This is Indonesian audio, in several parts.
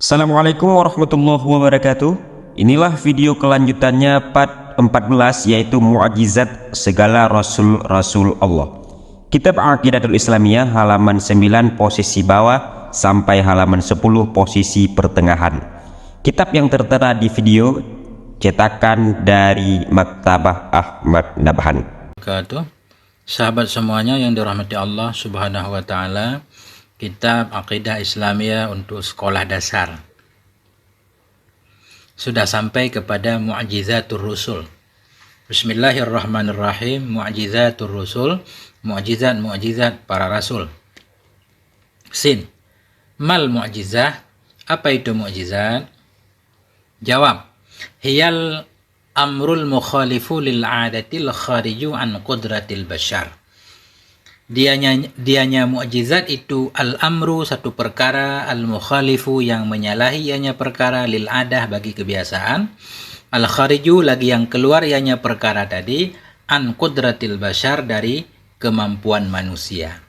Assalamualaikum warahmatullahi wabarakatuh. Inilah video kelanjutannya part 14, yaitu Mu'jizat segala Rasul-Rasul Allah. Kitab Aqidatul Islamiyah halaman 9 posisi bawah sampai halaman 10 posisi pertengahan. Kitab yang tertera di video cetakan dari Maktabah Ahmad Nabhan. Sahabat semuanya yang dirahmati Allah Subhanahu wa taala, Kitab Aqidah Islamiyah untuk sekolah dasar sudah sampai kepada Mu'jizatur Rusul. Bismillahirrahmanirrahim. Mu'jizatur Rusul, mu'jizat para rasul. Sin. Mal mu'jizah, apa itu mu'jizat? Jawab. Hiyal amrul mukhalifu lil adatil khariju an qudratil bashar. Dianya mukjizat itu al-amru, satu perkara, al-mukhalifu, yang menyalahi ianya perkara, lil adah, bagi kebiasaan, al-khariju, lagi yang keluar ianya perkara tadi, an qudratil bashar, dari kemampuan manusia.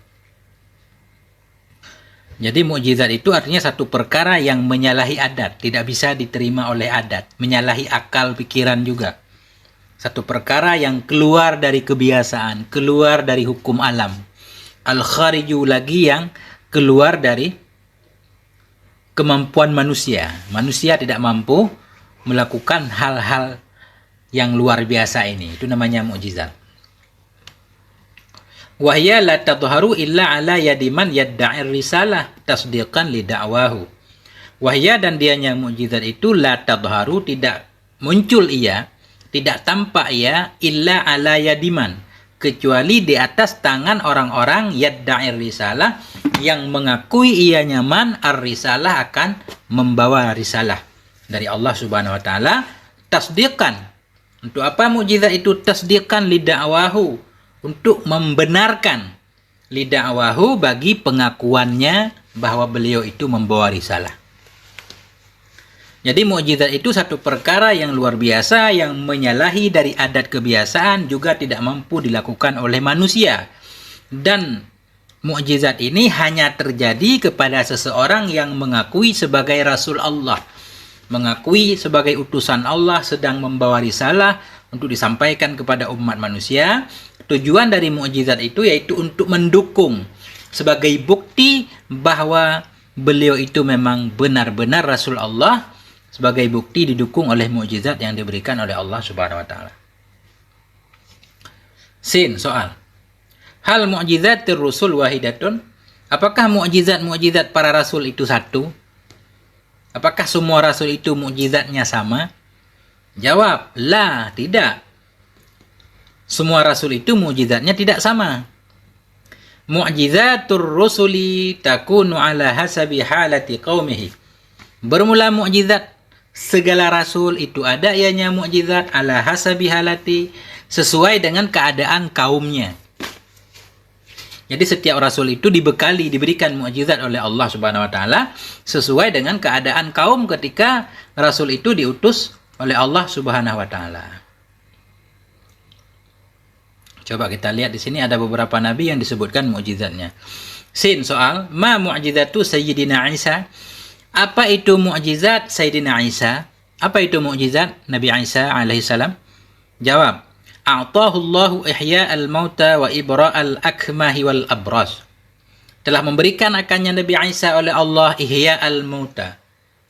Jadi mukjizat itu artinya satu perkara yang menyalahi adat, tidak bisa diterima oleh adat, menyalahi akal pikiran juga. Satu perkara yang keluar dari kebiasaan, keluar dari hukum alam. Al-khariju, lagi yang keluar dari kemampuan manusia. Manusia tidak mampu melakukan hal-hal yang luar biasa ini. Itu namanya mukjizat. Wahya la tadharu illa ala yadiman yadda'ir risalah tasdiqan li da'wahu. Wahya, dan dianya mukjizat itu, la tadharu, tidak muncul ia, tidak tampak ia, illa ala yadiman, kecuali di atas tangan orang-orang yadda'ir risalah, yang mengakui ia nyaman ar-risalah, akan membawa risalah dari Allah Subhanahu wa taala, tasdiqan. Untuk apa mukjizat itu? Tasdiqan li da'wahu, untuk membenarkan li da'wahu, bagi pengakuannya bahwa beliau itu membawa risalah. Jadi mukjizat itu satu perkara yang luar biasa, yang menyalahi dari adat kebiasaan, juga tidak mampu dilakukan oleh manusia. Dan mukjizat ini hanya terjadi kepada seseorang yang mengakui sebagai Rasul Allah, mengakui sebagai utusan Allah, sedang membawa risalah untuk disampaikan kepada umat manusia. Tujuan dari mukjizat itu yaitu untuk mendukung, sebagai bukti bahwa beliau itu memang benar-benar Rasul Allah, sebagai bukti didukung oleh mukjizat yang diberikan oleh Allah Subhanahu wa taala. Sin, soal. Hal mu'jizatir rusul wahidatun? Apakah mukjizat para rasul itu satu? Apakah semua rasul itu mukjizatnya sama? Jawab, la, tidak. Semua rasul itu mukjizatnya tidak sama. Mu'jizatur rusuli takunu ala hasabi halati qaumihi. Bermula mukjizat segala rasul itu ada ianya mukjizat ala hasabi halati, sesuai dengan keadaan kaumnya. Jadi setiap rasul itu diberikan mukjizat oleh Allah Subhanahu wa taala sesuai dengan keadaan kaum ketika rasul itu diutus oleh Allah Subhanahu wa taala. Coba kita lihat di sini ada beberapa nabi yang disebutkan mukjizatnya. Sin, soal. Ma mu'jizatu Sayyidina Isa? Apa itu mukjizat Sayyidina Isa? Apa itu mukjizat Nabi Isa alaihissalam? Jawab. A'tahu Allahu ihya'al mauta wa ibra'al akmahi wal abras. Telah memberikan akannya Nabi Isa oleh Allah ihya'al mauta,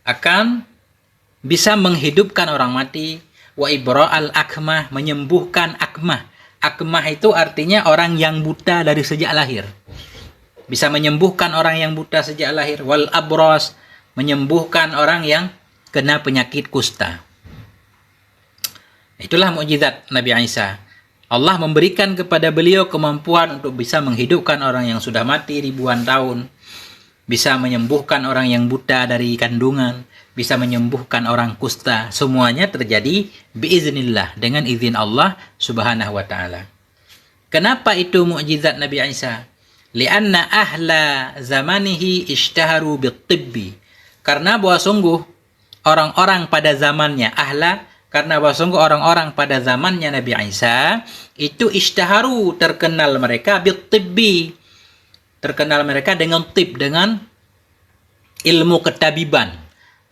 akan bisa menghidupkan orang mati, wa ibra'al akmah, menyembuhkan akmah. Akmah itu artinya orang yang buta dari sejak lahir. Bisa menyembuhkan orang yang buta sejak lahir. Wal abras, menyembuhkan orang yang kena penyakit kusta. Itulah mukjizat Nabi Isa. Allah memberikan kepada beliau kemampuan untuk bisa menghidupkan orang yang sudah mati ribuan tahun, bisa menyembuhkan orang yang buta dari kandungan, bisa menyembuhkan orang kusta. Semuanya terjadi biiznillah, dengan izin Allah Subhanahu wa taala. Kenapa itu mukjizat Nabi Isa? Lianna ahla zamanihi ishtaharu bitibbi. Karena bahwa sungguh orang-orang pada zamannya, karena bahwa sungguh orang-orang pada zamannya Nabi Isa itu ishtaharu, terkenal mereka bitibbi, terkenal mereka dengan tib, dengan ilmu ketabiban.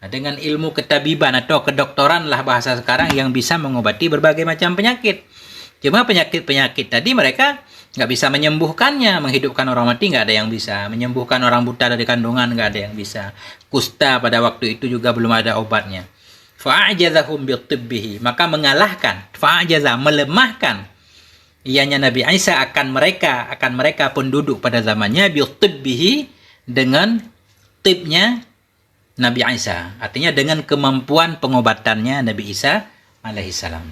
Nah, dengan ilmu ketabiban atau kedokteran lah bahasa sekarang yang bisa mengobati berbagai macam penyakit. Cuma penyakit-penyakit tadi mereka nggak bisa menyembuhkannya. Menghidupkan orang mati nggak ada yang bisa. Menyembuhkan orang buta dari kandungan nggak ada yang bisa. Kusta pada waktu itu juga belum ada obatnya. Fa'ajazahum bitibbihi. Maka mengalahkan. Fa'ajaza, melemahkan. Ianya Nabi Isa akan mereka penduduk pada zamannya bitibbihi, dengan tibnya Nabi Isa. Artinya dengan kemampuan pengobatannya Nabi Isa alaihissalam.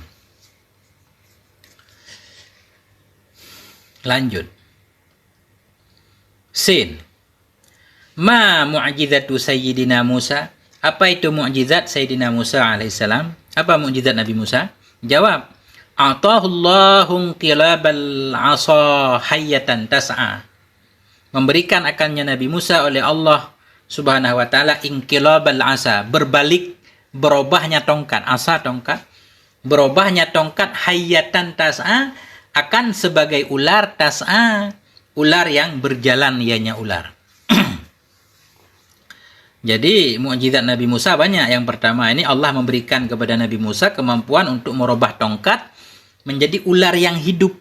Lanjut. Sin. Ma mu'jizatu Sayyidina Musa. Apa itu mu'jizat Sayyidina Musa alaihissalam? Apa mu'jizat Nabi Musa? Jawab. A'tahullahu qilabal 'asa hayyatan tas'a. Memberikan akannya Nabi Musa oleh Allah Subhanahu wa ta'ala inqilabal 'asa, berbalik, berubahnya tongkat, asa tongkat, berubahnya tongkat hayyatan tas'a, akan sebagai ular, tas'a, ular yang berjalan ianya ular. Jadi mukjizat Nabi Musa banyak. Yang pertama ini Allah memberikan kepada Nabi Musa kemampuan untuk merubah tongkat menjadi ular yang hidup.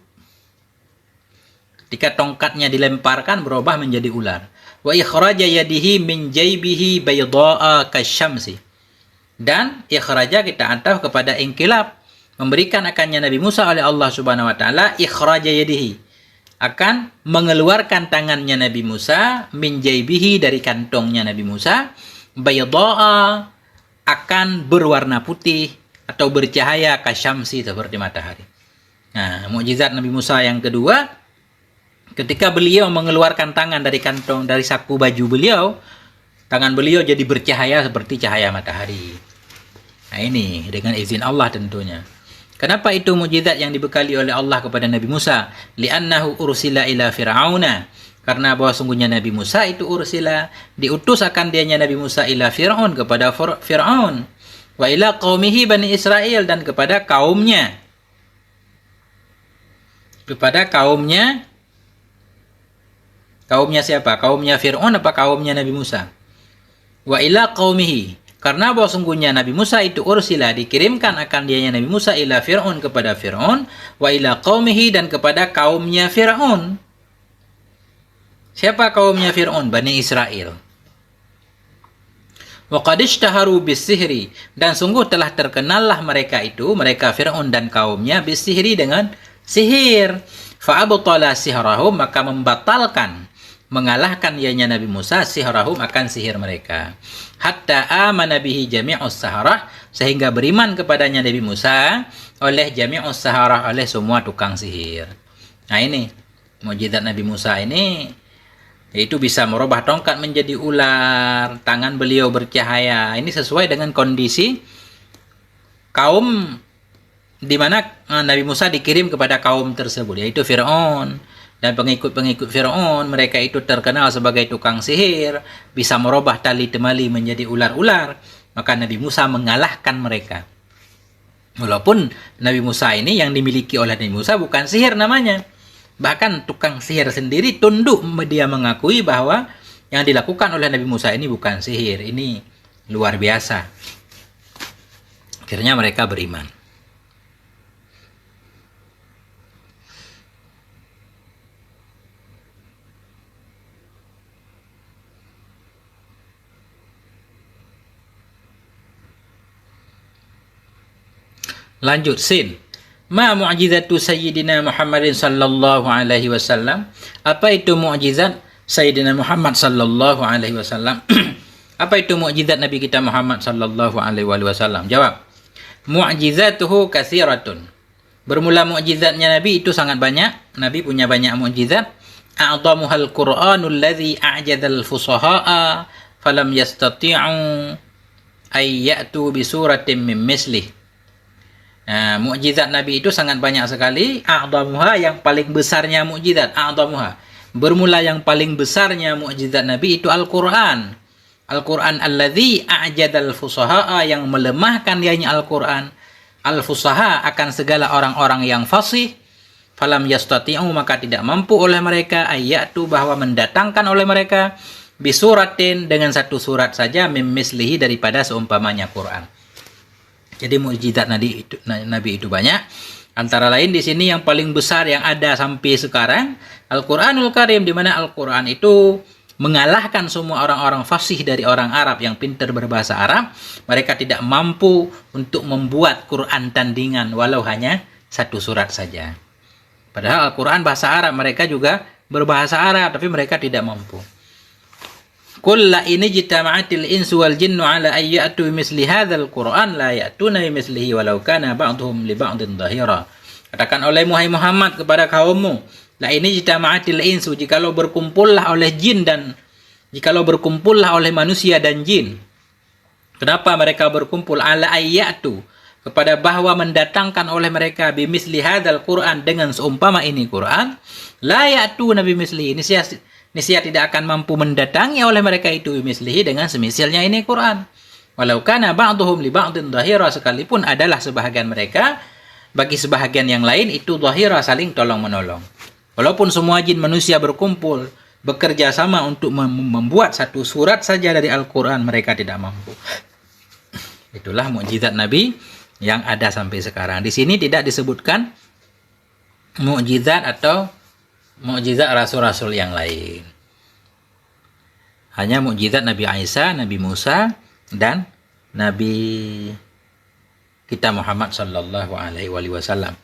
Ketika tongkatnya dilemparkan berubah menjadi ular. Wa ikhraja yadihi min jaybihi bayda'a kasyamsi. Dan ikhraja kita ataf kepada inqilab, memberikan akannya Nabi Musa oleh Allah Subhanahu wa taala ikhraja yadihi, akan mengeluarkan tangannya Nabi Musa min jaybihi, dari kantongnya Nabi Musa, bayda'a, akan berwarna putih atau bercahaya kasyamsi, seperti matahari. Nah, mukjizat Nabi Musa yang kedua, ketika beliau mengeluarkan tangan dari kantong, dari saku baju beliau, tangan beliau jadi bercahaya seperti cahaya matahari. Nah ini dengan izin Allah tentunya. Kenapa itu mukjizat yang dibekali oleh Allah kepada Nabi Musa? Li'annahu ursila ila fir'auna. Karena bahwa sungguhnya Nabi Musa itu ursila, diutus akan dianya Nabi Musa ila Fir'aun, kepada Fir'aun. Wa ila qaumihi Bani Israel, dan kepada kaumnya. Kepada kaumnya. Kaumnya siapa? Kaumnya Fir'aun apa kaumnya Nabi Musa? Wa ila qaumihi. Karena bahwa sungguhnya Nabi Musa itu ursila, dikirimkan akan dianya Nabi Musa ila Fir'aun, kepada Fir'aun, wa ila qaumihi, dan kepada kaumnya Fir'aun. Siapa kaumnya Fir'aun? Bani Israel. Wa qad ishtaharu bis-sihri, dan sungguh telah terkenallah mereka itu, mereka Fir'aun dan kaumnya, bis-sihri, dengan sihir. Fa abtala sihrahum, maka membatalkan, mengalahkan ianya Nabi Musa sihrahum, akan sihir mereka. Hatta amana bihi jami'us saharah, sehingga beriman kepadanya Nabi Musa oleh jami'us saharah, oleh semua tukang sihir. Nah ini mukjizat Nabi Musa ini, yaitu bisa merubah tongkat menjadi ular, tangan beliau bercahaya. Ini sesuai dengan kondisi kaum di mana Nabi Musa dikirim kepada kaum tersebut, yaitu Fir'aun. Dan pengikut-pengikut Fir'aun, mereka itu terkenal sebagai tukang sihir, bisa merubah tali temali menjadi ular-ular. Maka Nabi Musa mengalahkan mereka. Walaupun Nabi Musa ini yang dimiliki oleh Nabi Musa bukan sihir namanya. Bahkan tukang sihir sendiri tunduk, dia mengakui bahwa yang dilakukan oleh Nabi Musa ini bukan sihir. Ini luar biasa. Akhirnya mereka beriman. Lanjut, sin. Ma mu'jizatu Sayyidina Muhammadin sallallahu alaihi wasallam. Apa itu mu'jizat Sayyidina Muhammad sallallahu alaihi wasallam? Apa itu mu'jizat Nabi kita Muhammad sallallahu alaihi wasallam? Jawab. Mu'jizatuhu katsiratun. Bermula mu'jizatnya Nabi itu sangat banyak. Nabi punya banyak mu'jizat. A'dhamuhal Qur'anul ladzi a'jadal fusaha'a falam yastati'u ay ya'tu bi suratin min mislih. Nah, mukjizat Nabi itu sangat banyak sekali. A'dhamuha, yang paling besarnya mukjizat. A'dhamuha, bermula yang paling besarnya mukjizat Nabi itu Al-Quran. Al-Quran alladzi a'jadal fusaha'a, yang melemahkan dianya Al-Quran. Al-fusaha, akan segala orang-orang yang fasih. Falam yastati'u, maka tidak mampu oleh mereka. Ayyatu, bahwa mendatangkan oleh mereka. bisuratin dengan satu surat saja mislihi daripada seumpamanya Quran. Jadi mukjizat Nabi itu banyak. Antara lain di sini yang paling besar yang ada sampai sekarang Al-Qur'anul Karim, di mana Al-Qur'an itu mengalahkan semua orang-orang fasih dari orang Arab yang pintar berbahasa Arab. Mereka tidak mampu untuk membuat Quran tandingan walau hanya satu surat saja. Padahal Al-Quran bahasa Arab, mereka juga berbahasa Arab, tapi mereka tidak mampu. Qul la in ijtama'atil insu wal jinnu ala an ya'tu bimithli hadzal Qur'an la ya'tuna bimithlihi walau kana ba'dhum li ba'din dhahira. Katakan oleh Muhammad kepada kaummu, la in ijtama'atil insu, jikalau berkumpullah oleh jin dan jikalau berkumpullah oleh manusia dan jin. Kenapa mereka berkumpul? Ala ayyatu, kepada bahwa mendatangkan oleh mereka bimithli hadzal Qur'an, dengan seumpama ini Qur'an, la ya'tuna bimithlihi, niscaya tidak akan mampu mendatangi oleh mereka itu bimithlihi, dengan semisalnya ini Quran. Walau kana ba'dhum li ba'din dhahira, sekalipun adalah sebahagian mereka bagi sebahagian yang lain itu dhahira, saling tolong-menolong. Walaupun semua jin manusia berkumpul bekerja sama untuk membuat satu surat saja dari Al-Quran, mereka tidak mampu. Itulah mukjizat Nabi yang ada sampai sekarang. Di sini tidak disebutkan mukjizat atau mukjizat rasul-rasul yang lain. Hanya mukjizat Nabi Isa, Nabi Musa, dan Nabi kita Muhammad sallallahu alaihi wasallam.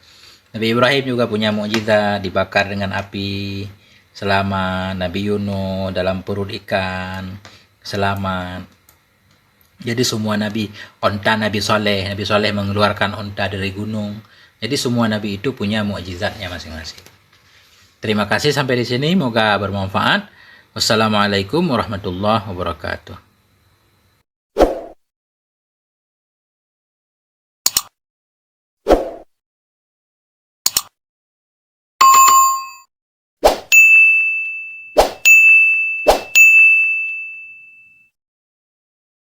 Nabi Ibrahim juga punya mukjizat, dibakar dengan api selamat. Nabi Yunus dalam perut ikan selamat. Jadi semua nabi, onta Nabi Saleh mengeluarkan onta dari gunung. Jadi semua nabi itu punya mukjizatnya masing-masing. Terima kasih sampai di sini, semoga bermanfaat. Wassalamualaikum warahmatullahi wabarakatuh.